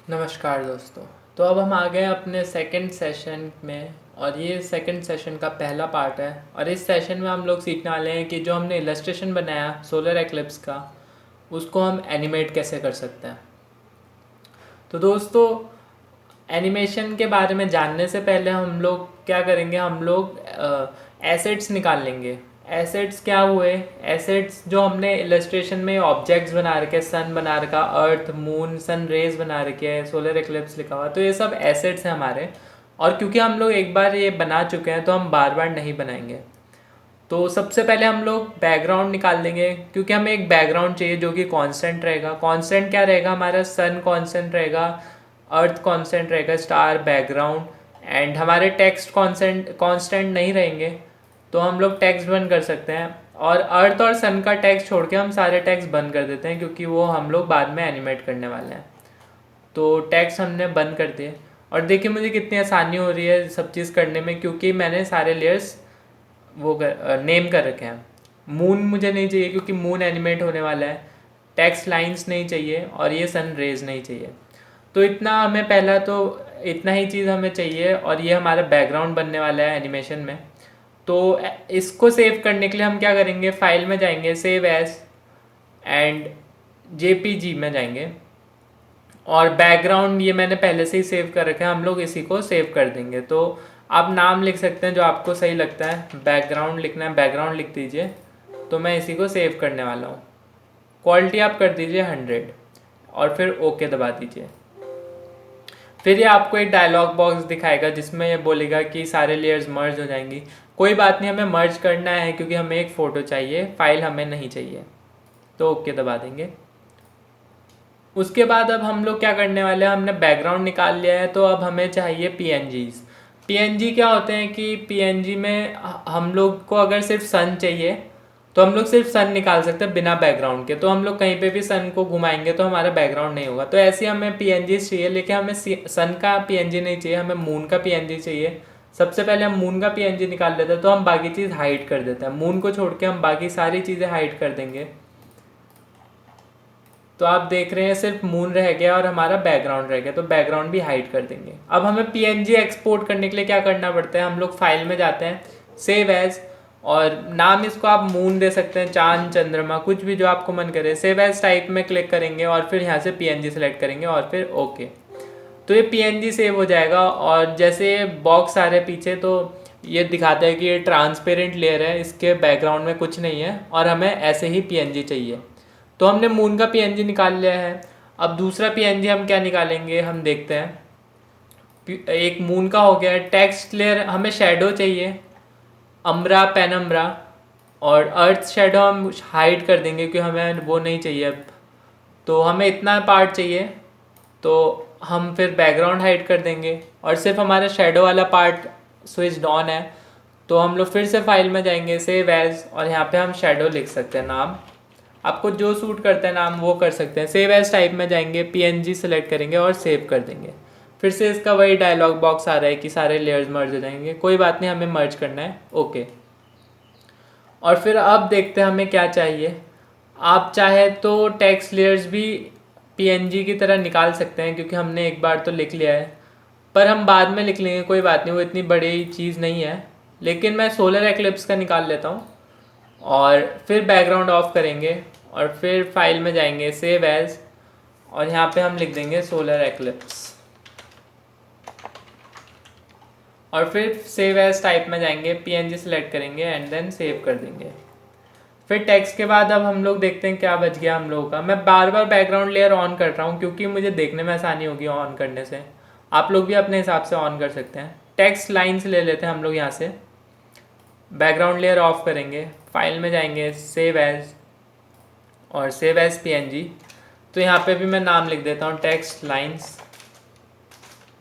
नमस्कार दोस्तों। तो अब हम आ गए अपने सेकंड सेशन में और ये सेकंड सेशन का पहला पार्ट है। और इस सेशन में हम लोग सीखने वाले हैं कि जो हमने इलस्ट्रेशन बनाया सोलर एक्लिप्स का, उसको हम एनिमेट कैसे कर सकते हैं। तो दोस्तों, एनिमेशन के बारे में जानने से पहले हम लोग क्या करेंगे, हम लोग एसेट्स निकाल लेंगे। एसेट्स क्या हुए? एसेट्स जो हमने इलस्ट्रेशन में ऑब्जेक्ट्स बना रखे, सन बना रखा, अर्थ, मून, सन रेज बना रखे हैं, सोलर एक्लिप्स लिखा हुआ, तो ये सब एसेट्स हैं हमारे। और क्योंकि हम लोग एक बार ये बना चुके हैं तो हम बार बार नहीं बनाएंगे। तो सबसे पहले हम लोग बैकग्राउंड निकाल लेंगे, क्योंकि हमें एक बैकग्राउंड चाहिए जो कि कांस्टेंट रहेगा। कांस्टेंट क्या रहेगा हमारा? सन कांस्टेंट रहेगा, अर्थ कांस्टेंट रहेगा, स्टार, बैकग्राउंड। एंड हमारे टेक्स्ट कांस्टेंट कांस्टेंट नहीं रहेंगे, तो हम लोग टेक्स्ट बंद कर सकते हैं। और अर्थ और सन का टेक्स्ट छोड़ के हम सारे टेक्स्ट बंद कर देते हैं, क्योंकि वो हम लोग बाद में एनिमेट करने वाले हैं। तो टेक्स्ट हमने बंद कर दिए। और देखिए मुझे कितनी आसानी हो रही है सब चीज़ करने में, क्योंकि मैंने सारे लेयर्स नेम कर रखे हैं। मून मुझे नहीं चाहिए क्योंकि मून एनिमेट होने वाला है। टेक्स्ट लाइंस नहीं चाहिए और ये सन रेज नहीं चाहिए। तो इतना हमें पहला तो इतना ही चीज़ हमें चाहिए, और ये हमारा बैकग्राउंड बनने वाला है एनिमेशन में। तो इसको सेव करने के लिए हम क्या करेंगे, फाइल में जाएंगे, सेव एज, एंड जेपीजी में जाएंगे। और बैकग्राउंड ये मैंने पहले से ही सेव कर रखा है, हम लोग इसी को सेव कर देंगे। तो आप नाम लिख सकते हैं जो आपको सही लगता है। बैकग्राउंड लिखना है, बैकग्राउंड लिख दीजिए। तो मैं इसी को सेव करने वाला हूँ। क्वालिटी आप कर दीजिए 100 और फिर ओके दबा दीजिए। फिर ये आपको एक डायलॉग बॉक्स दिखाएगा जिसमें ये बोलेगा कि सारे लेयर्स मर्ज हो जाएंगी। कोई बात नहीं, हमें मर्ज करना है क्योंकि हमें एक फ़ोटो चाहिए, फाइल हमें नहीं चाहिए। तो ओके दबा देंगे। उसके बाद अब हम लोग क्या करने वाले हैं, हमने बैकग्राउंड निकाल लिया है, तो अब हमें चाहिए पीएनजीज। पीएनजी क्या होते हैं कि पीएनजी में हम लोग को अगर सिर्फ सन चाहिए तो हम लोग सिर्फ सन निकाल सकते हैं बिना बैकग्राउंड के। तो हम लोग कहीं पे भी सन को घुमाएंगे तो हमारा बैकग्राउंड नहीं होगा। तो ऐसे हमें पीएनजी चाहिए, लेकिन हमें सन का पीएनजी नहीं चाहिए, हमें मून का पीएनजी चाहिए। सबसे पहले हम मून का पीएनजी निकाल लेते हैं, तो हम बाकी चीज़ हाइड कर देते हैं। मून को छोड़ के हम बाकी सारी चीज़ें हाइड कर देंगे। तो आप देख रहे हैं सिर्फ मून रह गया और हमारा बैकग्राउंड रह गया, तो बैकग्राउंड भी हाइड कर देंगे। अब हमें पीएनजी एक्सपोर्ट करने के लिए क्या करना पड़ता है, हम लोग फाइल में जाते हैं, सेव एज, और नाम इसको आप मून दे सकते हैं, चांद, चंद्रमा, कुछ भी जो आपको मन करे। सेव एज टाइप में क्लिक करेंगे और फिर यहाँ से पीएनजी सेलेक्ट करेंगे और फिर ओके। तो ये पीएनजी सेव हो जाएगा। और जैसे बॉक्स आ रहे पीछे, तो ये दिखाता है कि ये ट्रांसपेरेंट लेयर है, इसके बैकग्राउंड में कुछ नहीं है और हमें ऐसे ही पीएनजी चाहिए। तो हमने मून का पीएनजी निकाल लिया है। अब दूसरा पीएनजी हम क्या निकालेंगे, हम देखते हैं। एक मून का हो गया है। टेक्स्ट लेयर हमें शेडो चाहिए, अम्ब्रा, पेनम्ब्रा, और अर्थ शेडो हम हाइड कर देंगे क्योंकि हमें वो नहीं चाहिए अब। तो हमें इतना पार्ट चाहिए, तो हम फिर बैकग्राउंड हाइड कर देंगे और सिर्फ हमारा शेडो वाला पार्ट स्विच ऑन है। तो हम लोग फिर से फाइल में जाएंगे, सेव एज, और यहाँ पे हम शेडो लिख सकते हैं। नाम आपको जो सूट करता है नाम वो कर सकते हैं। सेव एज टाइप में जाएंगे, पीएनजी सेलेक्ट करेंगे और सेव कर देंगे। फिर से इसका वही डायलॉग बॉक्स आ रहा है कि सारे लेयर्स मर्ज हो जाएंगे। कोई बात नहीं, हमें मर्ज करना है, ओके। और फिर अब देखते हैं हमें क्या चाहिए। आप चाहे तो टेक्स्ट लेयर्स भी पीएनजी की तरह निकाल सकते हैं, क्योंकि हमने एक बार तो लिख लिया है, पर हम बाद में लिख लेंगे, कोई बात नहीं, वो इतनी बड़ी चीज़ नहीं है। लेकिन मैं सोलर एक्लिप्स का निकाल लेता हूँ। और फिर बैकग्राउंड ऑफ करेंगे और फिर फाइल में जाएंगे, सेव एज, और यहाँ पे हम लिख देंगे सोलर एक्लिप्स। और फिर सेव एज टाइप में जाएंगे, पीएनजी सेलेक्ट करेंगे एंड देन सेव कर देंगे। फिर टेक्स्ट के बाद अब हम लोग देखते हैं क्या बच गया हम लोगों का। मैं बार बार बैकग्राउंड लेयर ऑन कर रहा हूँ क्योंकि मुझे देखने में आसानी होगी ऑन करने से। आप लोग भी अपने हिसाब से ऑन कर सकते हैं। टेक्स्ट लाइन्स ले लेते हैं हम लोग यहाँ से, बैकग्राउंड लेयर ऑफ करेंगे, फाइल में जाएंगे, सेव एज, और सेव एज पीएनजी। तो यहाँ पे भी मैं नाम लिख देता हूँ, टेक्स्ट लाइन्स,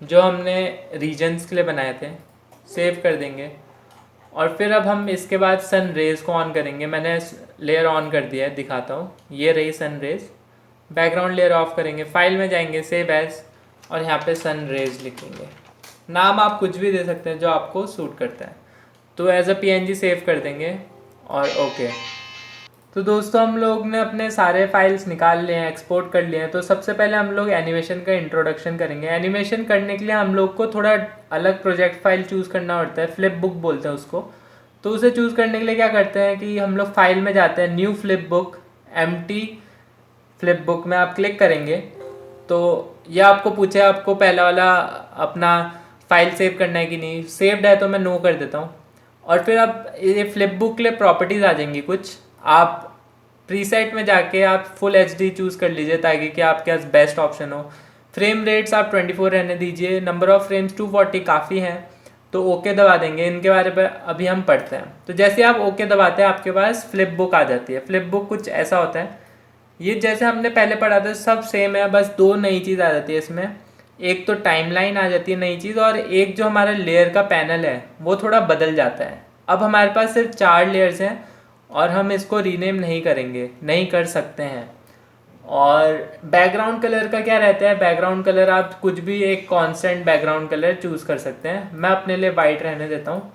जो हमने रीजन्स के लिए बनाए थे। सेव कर देंगे। और फिर अब हम इसके बाद सन रेज़ को ऑन करेंगे। मैंने लेयर ऑन कर दिया है, दिखाता हूँ, ये रही सन रेज़। बैकग्राउंड लेयर ऑफ करेंगे, फाइल में जाएंगे, सेव एज, और यहाँ पे सन रेज़ लिखेंगे। नाम आप कुछ भी दे सकते हैं जो आपको सूट करता है। तो एज अ पीएनजी सेव कर देंगे और ओके। तो दोस्तों हम लोग ने अपने सारे फाइल्स निकाल लिए हैं, एक्सपोर्ट कर लिए हैं। तो सबसे पहले हम लोग एनिमेशन का इंट्रोडक्शन करेंगे। एनिमेशन करने के लिए हम लोग को थोड़ा अलग प्रोजेक्ट फाइल चूज़ करना पड़ता है, फ्लिप बुक बोलते हैं उसको। तो उसे चूज़ करने के लिए क्या करते हैं कि हम लोग फाइल में जाते हैं, new flip book, empty flip book में आप क्लिक करेंगे तो ये आपको पूछे आपको पहला वाला अपना फाइल सेव करना है कि नहीं। सेव्ड है तो मैं नो कर देता हूँ। और फिर आप ये फ्लिप बुक के लिए प्रॉपर्टीज़ आ जाएंगी कुछ। आप प्रीसेट में जाके आप फुल एचडी चूज़ कर लीजिए ताकि कि आपके पास बेस्ट ऑप्शन हो। फ्रेम रेट्स आप 24 रहने दीजिए। नंबर ऑफ़ फ्रेम्स 240 काफ़ी हैं, तो ओके दबा देंगे। इनके बारे में अभी हम पढ़ते हैं। तो जैसे आप ओके दबाते हैं आपके पास फ्लिप बुक आ जाती है। फ्लिप बुक कुछ ऐसा होता है, ये जैसे हमने पहले पढ़ा था सब सेम है, बस दो नई चीज़ आ जाती है इसमें। एक तो टाइमलाइन आ जाती है नई चीज़, और एक जो हमारा लेयर का पैनल है वो थोड़ा बदल जाता है। अब हमारे पास सिर्फ 4 लेयर्स हैं और हम इसको रीनेम नहीं करेंगे, नहीं कर सकते हैं। और बैकग्राउंड कलर का क्या रहता है, बैकग्राउंड कलर आप कुछ भी एक कांस्टेंट बैकग्राउंड कलर चूज़ कर सकते हैं। मैं अपने लिए वाइट रहने देता हूँ।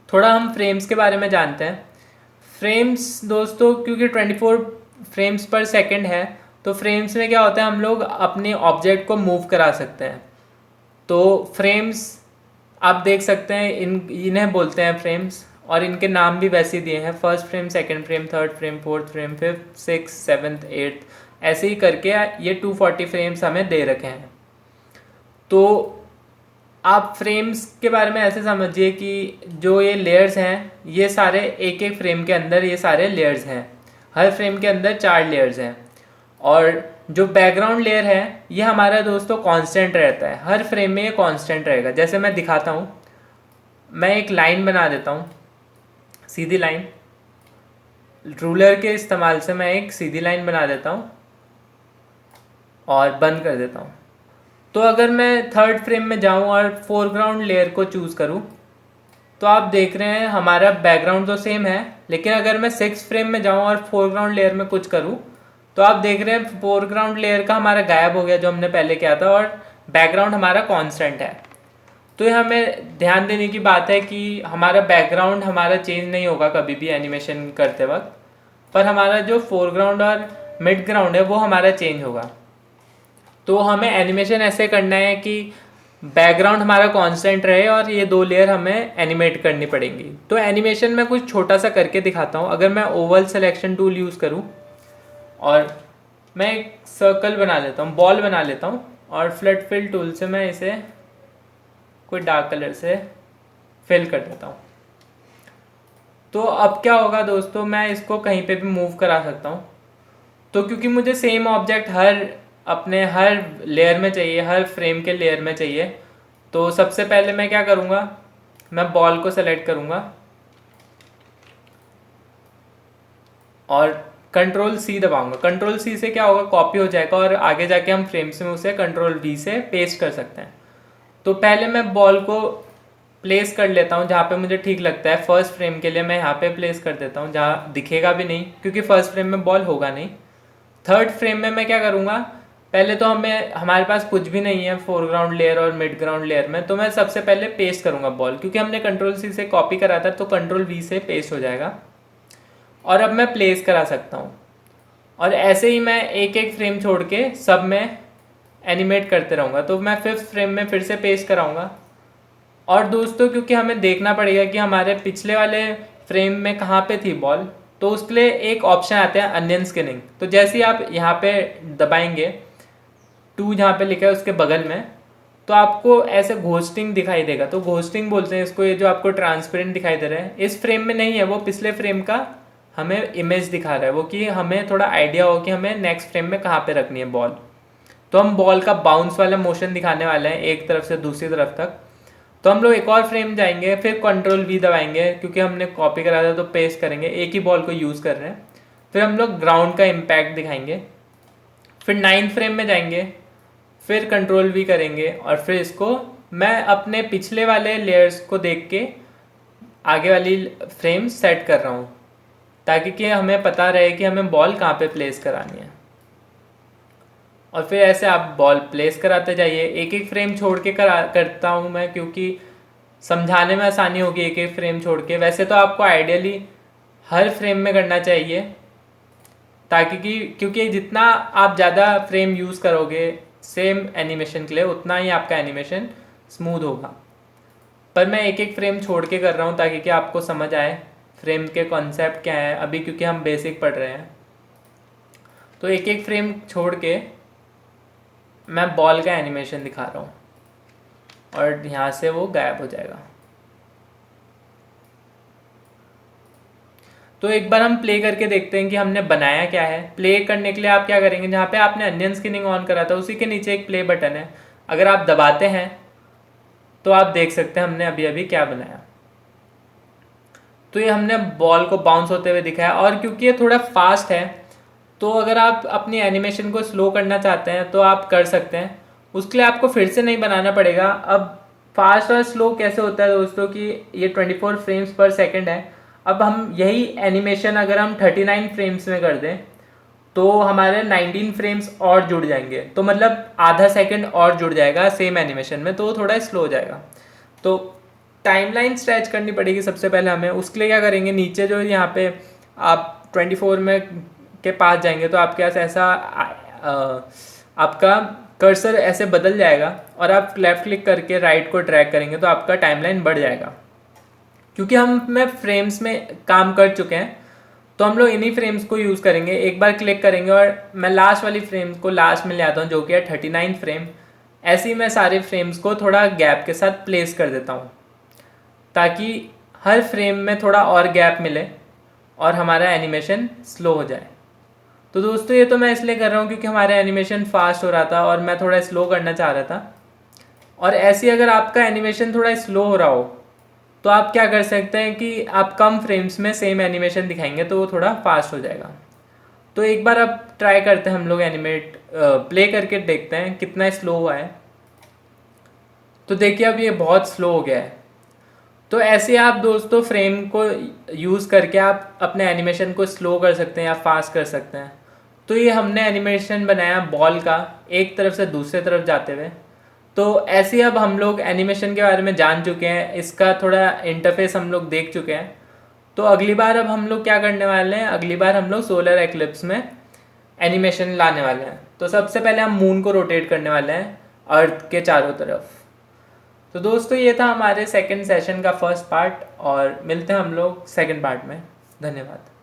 थोड़ा हम फ्रेम्स के बारे में जानते हैं। फ्रेम्स दोस्तों क्योंकि 24 फ्रेम्स पर सेकंड है, तो फ्रेम्स में क्या होता है, हम लोग अपने ऑब्जेक्ट को मूव करा सकते हैं। तो फ्रेम्स आप देख सकते हैं, इन्हें बोलते हैं फ्रेम्स, और इनके नाम भी वैसे दिए हैं, first frame, second frame, third frame, fourth frame, fifth, six, seventh, eighth, ऐसे ही करके ये 240 फ्रेम्स हमें दे रखे हैं। तो आप फ्रेम्स के बारे में ऐसे समझिए कि जो ये लेयर्स हैं ये सारे एक एक फ्रेम के अंदर ये सारे लेयर्स हैं। हर फ्रेम के अंदर 4 लेयर्स हैं। और जो बैकग्राउंड लेयर है ये हमारा दोस्तों कांस्टेंट रहता है, हर फ्रेम में ये कांस्टेंट रहेगा। जैसे मैं दिखाता हूँ, मैं एक लाइन बना देता हूँ, सीधी लाइन। रूलर के इस्तेमाल से मैं एक सीधी लाइन बना देता हूँ और बंद कर देता हूँ। तो अगर मैं थर्ड फ्रेम में जाऊँ और फोरग्राउंड लेयर को चूज़ करूँ तो आप देख रहे हैं हमारा बैकग्राउंड तो सेम है, लेकिन अगर मैं 6 फ्रेम में जाऊँ और फोरग्राउंड लेयर में कुछ करूँ तो आप देख रहे हैं फोरग्राउंड लेयर का हमारा गायब हो गया जो हमने पहले किया था, और बैकग्राउंड हमारा कांस्टेंट है। तो ये हमें ध्यान देने की बात है कि हमारा बैकग्राउंड हमारा चेंज नहीं होगा कभी भी एनिमेशन करते वक्त, पर हमारा जो फोरग्राउंड और मिड ग्राउंड है वो हमारा चेंज होगा। तो हमें एनिमेशन ऐसे करना है कि बैकग्राउंड हमारा कांस्टेंट रहे और ये 2 लेयर हमें एनिमेट करनी पड़ेंगी। तो एनिमेशन में कुछ छोटा सा करके दिखाता हूँ। अगर मैं ओवल सिलेक्शन टूल यूज़ करूँ और मैं एक सर्कल बना लेता हूँ, बॉल बना लेता हूँ, और फ्लड फिल टूल से मैं इसे कोई डार्क कलर से फिल कर देता हूँ। तो अब क्या होगा दोस्तों, मैं इसको कहीं पे भी मूव करा सकता हूँ। तो क्योंकि मुझे सेम ऑब्जेक्ट हर लेयर में चाहिए, हर फ्रेम के लेयर में चाहिए, तो सबसे पहले मैं क्या करूँगा, मैं बॉल को सेलेक्ट करूँगा और कंट्रोल सी दबाऊंगा। कंट्रोल सी से क्या होगा, कॉपी हो जाएगा और आगे जाके हम फ्रेम्स में उसे कंट्रोल वी से पेस्ट कर सकते हैं। तो पहले मैं बॉल को प्लेस कर लेता हूँ जहाँ पे मुझे ठीक लगता है। फर्स्ट फ्रेम के लिए मैं यहाँ पे प्लेस कर देता हूँ जहाँ दिखेगा भी नहीं, क्योंकि फर्स्ट फ्रेम में बॉल होगा नहीं। थर्ड फ्रेम में मैं क्या करूँगा, पहले तो हमारे पास कुछ भी नहीं है फोरग्राउंड लेयर और मिड ग्राउंड लेयर में, तो मैं सबसे पहले पेस्ट करूँगा बॉल, क्योंकि हमने कंट्रोल सी से कॉपी करा था, तो कंट्रोल वी से पेस्ट हो जाएगा। और अब मैं प्लेस करा सकता हूँ, और ऐसे ही मैं एक एक फ्रेम छोड़ के सब में एनिमेट करते रहूँगा। तो मैं फिफ्थ फ्रेम में फिर से पेस्ट कराऊँगा। और दोस्तों क्योंकि हमें देखना पड़ेगा कि हमारे पिछले वाले फ्रेम में कहाँ पे थी बॉल, तो उसके लिए एक ऑप्शन आता है अनियन स्किनिंग। तो जैसे ही आप यहाँ पे दबाएंगे, 2 जहाँ पे लिखा है उसके बगल में, तो आपको ऐसे घोस्टिंग दिखाई देगा। तो घोस्टिंग बोलते हैं इसको, ये जो आपको ट्रांसपेरेंट दिखाई दे रहा है इस फ्रेम में नहीं है, वो पिछले फ्रेम का हमें इमेज दिखा रहा है वो, कि हमें थोड़ा आइडिया हो कि हमें नेक्स्ट फ्रेम में कहाँ पे रखनी है बॉल। तो हम बॉल का बाउंस वाला मोशन दिखाने वाले हैं एक तरफ से दूसरी तरफ तक। तो हम लोग एक और फ्रेम जाएंगे, फिर कंट्रोल वी दबाएंगे, क्योंकि हमने कॉपी करा था तो पेस्ट करेंगे, एक ही बॉल को यूज़ कर रहे हैं। फिर हम लोग ग्राउंड का इम्पैक्ट दिखाएंगे, फिर 9th फ्रेम में जाएंगे, फिर कंट्रोल वी करेंगे, और फिर इसको मैं अपने पिछले वाले लेयर्स को देख के आगे वाली फ्रेम सेट कर रहा हूँ, ताकि कि हमें पता रहे कि हमें बॉल कहाँ पे प्लेस करानी है। और फिर ऐसे आप बॉल प्लेस कराते जाइए। एक एक फ्रेम छोड़ के करता हूँ मैं, क्योंकि समझाने में आसानी होगी एक एक फ्रेम छोड़ के। वैसे तो आपको आइडियली हर फ्रेम में करना चाहिए, ताकि क्योंकि जितना आप ज़्यादा फ्रेम यूज़ करोगे सेम एनिमेशन के लिए, उतना ही आपका एनिमेशन स्मूथ होगा। पर मैं एक एक फ्रेम छोड़ के कर रहा हूँ ताकि कि आपको समझ आए फ्रेम के कॉन्सेप्ट क्या है अभी, क्योंकि हम बेसिक पढ़ रहे हैं। तो एक एक फ्रेम छोड़ के मैं बॉल का एनिमेशन दिखा रहा हूँ और यहाँ से वो गायब हो जाएगा। तो एक बार हम प्ले करके देखते हैं कि हमने बनाया क्या है। प्ले करने के लिए आप क्या करेंगे, जहाँ पे आपने अनियन स्किनिंग ऑन करा था उसी के नीचे एक प्ले बटन है, अगर आप दबाते हैं तो आप देख सकते हैं हमने अभी अभी क्या बनाया। तो ये हमने बॉल को बाउंस होते हुए दिखाया, और क्योंकि ये थोड़ा फास्ट है तो अगर आप अपनी एनिमेशन को स्लो करना चाहते हैं तो आप कर सकते हैं। उसके लिए आपको फिर से नहीं बनाना पड़ेगा। अब फास्ट और स्लो कैसे होता है दोस्तों कि ये 24 फ्रेम्स पर सेकंड है। अब हम यही एनिमेशन अगर हम 39 फ्रेम्स में कर दें तो हमारे 19 फ्रेम्स और जुड़ जाएंगे, तो मतलब आधा सेकंड और जुड़ जाएगा सेम एनिमेशन में, तो वो थोड़ा स्लो हो जाएगा। तो टाइमलाइन स्ट्रेच करनी पड़ेगी सबसे पहले हमें। उसके लिए क्या करेंगे, नीचे जो यहाँ पे आप 24 में के पास जाएंगे तो आपके पास ऐसा आपका कर्सर ऐसे बदल जाएगा, और आप लेफ्ट क्लिक करके राइट को ड्रैग करेंगे तो आपका टाइमलाइन बढ़ जाएगा। क्योंकि हम में फ्रेम्स में काम कर चुके हैं तो हम लोग इन्हीं फ्रेम्स को यूज़ करेंगे। एक बार क्लिक करेंगे और मैं लास्ट वाली फ्रेम को लास्ट में ले आता हूँ जो कि है 39 फ्रेम। ऐसे ही मैं सारे फ्रेम्स को थोड़ा गैप के साथ प्लेस कर देता हूँ ताकि हर फ्रेम में थोड़ा और गैप मिले और हमारा एनिमेशन स्लो हो जाए। तो दोस्तों ये तो मैं इसलिए कर रहा हूँ क्योंकि हमारा एनिमेशन फास्ट हो रहा था और मैं थोड़ा स्लो करना चाह रहा था। और ऐसे अगर आपका एनिमेशन थोड़ा स्लो हो रहा हो तो आप क्या कर सकते हैं कि आप कम फ्रेम्स में सेम एनिमेशन दिखाएंगे तो वो थोड़ा फास्ट हो जाएगा। तो एक बार अब ट्राई करते हैं हम लोग एनिमेट प्ले करके देखते हैं कितना स्लो हुआ है। तो देखिए अब ये बहुत स्लो हो गया है। तो ऐसे आप दोस्तों फ्रेम को यूज़ करके आप अपने एनिमेशन को स्लो कर सकते हैं या फास्ट कर सकते हैं। तो ये हमने एनिमेशन बनाया बॉल का एक तरफ से दूसरे तरफ जाते हुए। तो ऐसे ही अब हम लोग एनिमेशन के बारे में जान चुके हैं, इसका थोड़ा इंटरफेस हम लोग देख चुके हैं। तो अगली बार अब हम लोग क्या करने वाले हैं, अगली बार हम लोग सोलर एक्लिप्स में एनिमेशन लाने वाले हैं। तो सबसे पहले हम मून को रोटेट करने वाले हैं अर्थ के चारों तरफ। तो दोस्तों ये था हमारे सेकंड सेशन का फर्स्ट पार्ट, और मिलते हैं हम लोग सेकंड पार्ट में। धन्यवाद।